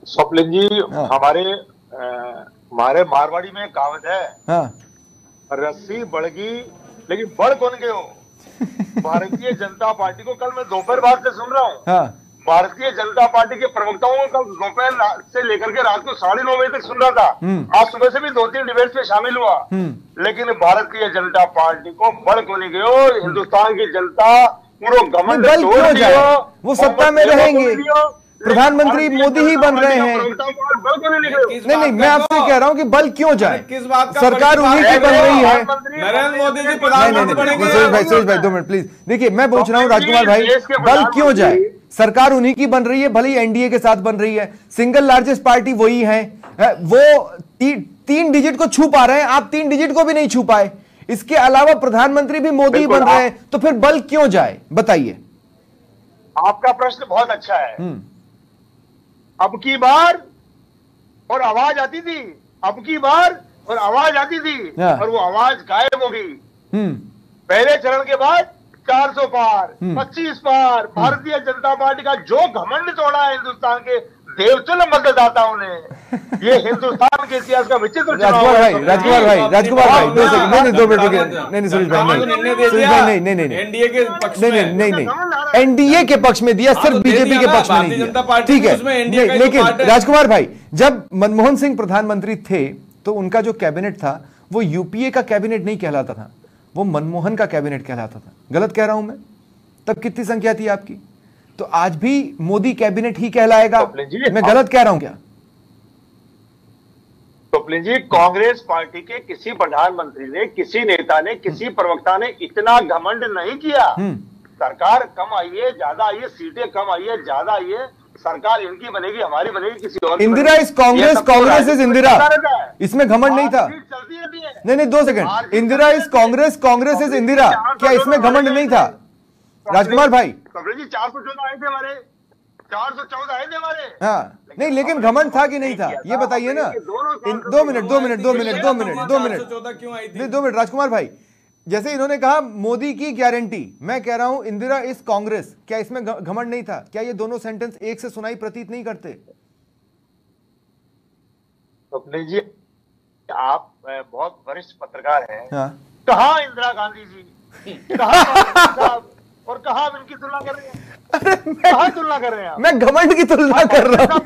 स्वप्निल जी, हाँ। हमारे मारवाड़ी में एक कहावत है, हाँ। रस्सी बढ़ गई लेकिन बढ़ कौन गए हो। भारतीय जनता पार्टी को कल मैं दोपहर बाद से सुन रहा हूँ। हाँ। भारतीय जनता पार्टी के प्रवक्ताओं को कल दोपहर से लेकर के रात को 9:30 बजे तक सुन रहा था। आज सुबह से भी 2-3 डिबेट्स में शामिल हुआ, लेकिन भारतीय जनता पार्टी को बढ़ को नहीं गए। हिंदुस्तान की जनता पूरा घमंड तोड़ दिया। वो सत्ता में रहेंगे, प्रधानमंत्री मोदी ही बन रहे हैं। नहीं, मैं आपसे कह रहा हूं कि बल क्यों जाए, किस बात का सरकार उन्हीं की बन रही है। नरेंद्र मोदी जी प्रधानमंत्री बनेंगे। सुरेश भाई 2 मिनट प्लीज। देखिए मैं पूछ रहा हूं राजकुमार भाई, बल क्यों जाए, सरकार उन्हीं की बन रही है, भले ही एनडीए के साथ बन रही है, सिंगल लार्जेस्ट पार्टी वही है, वो 3 डिजिट को छू पा रहे हैं, आप 3 डिजिट को भी नहीं छू पाए। इसके अलावा प्रधानमंत्री भी मोदी बन रहे हैं, तो फिर बल क्यों जाए, बताइए। आपका प्रश्न बहुत अच्छा है। अब की बार और आवाज आती थी, अब की बार और आवाज आती थी, और वो आवाज गायब हो गई। पहले चरण के बाद 400 पार, 25 पार। भारतीय जनता पार्टी का जो घमंड तोड़ा है हिंदुस्तान के देवतुल्य मतदाताओं ने, ये हिंदुस्तान के इतिहास का विचित्र राजकुमार भाई 2 सेकंड। नहीं 2 मिनट रुकिए। नहीं सुरेश भाई, नहीं एनडीए के पक्ष में नहीं, एनडीए के पक्ष में दिया, सिर्फ बीजेपी के पक्ष में नहीं दिया, ठीक है। लेकिन राजकुमार भाई, जब मनमोहन सिंह प्रधानमंत्री थे तो उनका जो कैबिनेट था वो यूपीए का कैबिनेट नहीं कहलाता था, वो मनमोहन का कैबिनेट कहलाता था। गलत कह रहा हूं मैं? तब कितनी संख्या थी आपकी? तो आज भी मोदी कैबिनेट ही कहलाएगा। मैं गलत कह रहा हूं क्या? स्वप्निल जी, कांग्रेस पार्टी के किसी प्रधानमंत्री ने, किसी नेता ने, किसी प्रवक्ता ने इतना घमंड नहीं किया। सरकार कम आई है, ज्यादा आई है, सीटें कम आई है, ज्यादा आई है, सरकार इनकी बनेगी, हमारी बनेगी, किसी और इंदिरा इज कांग्रेस, कांग्रेस इज इंदिरा, इसमें घमंड नहीं था। नहीं 2 second. Indira is Congress, Congress is Indira, क्या इसमें घमंड नहीं था राजकुमार भाई? 414 आए थे हमारे, 414 आए थे हमारे। हाँ, नहीं लेकिन घमंड था कि नहीं था, ये बताइए ना। 2 मिनट राजकुमार भाई, जैसे इन्होंने कहा मोदी की गारंटी, मैं कह रहा हूं इंदिरा इज कांग्रेस, क्या इसमें घमंड नहीं था? क्या ये दोनों सेंटेंस एक से सुनाई प्रतीत नहीं करते? स्वप्निल जी, आप बहुत वरिष्ठ पत्रकार हैं। हाँ। कहा इंदिरा गांधी जी, कहा और कहा आप इनकी तुलना कर रहे हैं? कहा तुलना कर रहे हैं? मैं घमंड की तुलना कर रहा हूं।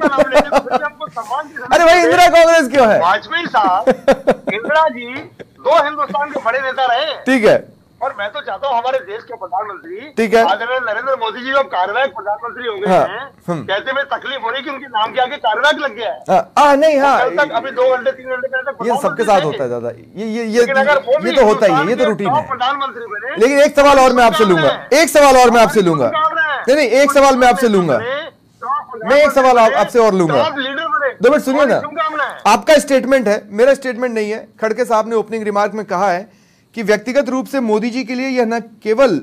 अरे भाई, इंदिरा कांग्रेस क्यों है? वाजपेयी साहब, इंदिरा जी 2 हिंदुस्तान के बड़े नेता रहे। ठीक है। और मैं तो चाहता हूँ हमारे देश के प्रधानमंत्री, ठीक है, आदरणीय नरेंद्र मोदी जी जब कार्यवाहक प्रधानमंत्री हो गए हैं, कहते में तकलीफ हो रही कि उनके नाम के आगे कार्यवाहक लग गया है। नहीं, हाँ, तक अभी 2 घंटे 3 घंटे तक ये सबके साथ होता है दादा, ये तो होता ही है, ये तो रूटीन है। प्रधानमंत्री बने। लेकिन एक सवाल और मैं आपसे लूंगा, नहीं एक सवाल मैं आपसे लूंगा, मैं एक सवाल आपसे और लूंगा। 2 मिनट सुनिए ना, आपका स्टेटमेंट है, मेरा स्टेटमेंट नहीं है। खड़गे साहब ने ओपनिंग रिमार्क में कहा है कि व्यक्तिगत रूप से मोदी जी के लिए यह न केवल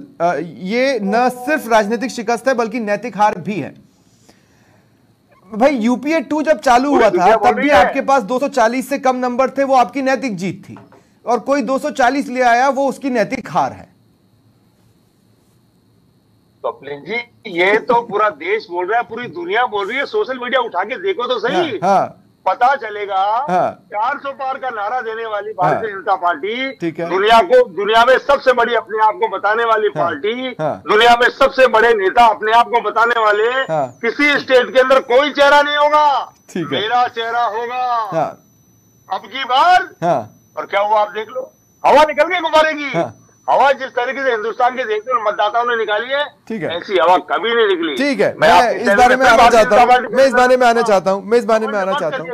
ये न सिर्फ राजनीतिक शिकस्त है बल्कि नैतिक हार भी है। भाई यूपीए 2 जब चालू हुआ था तब भी आपके पास 240 से कम नंबर थे, वो आपकी नैतिक जीत थी, और कोई 240 ले आया, वो उसकी नैतिक हार है। स्वप्निल जी, ये तो पूरा देश बोल रहा है, पूरी दुनिया बोल रही है, सोशल मीडिया उठा के देखो तो सही। हाँ। पता चलेगा। 400 पार का नारा देने वाली भारतीय जनता पार्टी, दुनिया में सबसे बड़ी अपने आप को बताने वाली पार्टी, दुनिया में सबसे बड़े नेता अपने आप को बताने वाले, किसी स्टेट के अंदर कोई चेहरा नहीं होगा, मेरा चेहरा होगा अब की बार। और क्या हुआ आप देख लो, हवा निकल गई गुब्बारे की। हवा जिस तरीके से हिंदुस्तान के देखते मतदाताओं ने निकाली है, ठीक है, ऐसी हवा कभी नहीं निकली। ठीक है, मैं इस बारे में आना चाहता हूँ, मैं इस बारे में आना चाहता हूँ।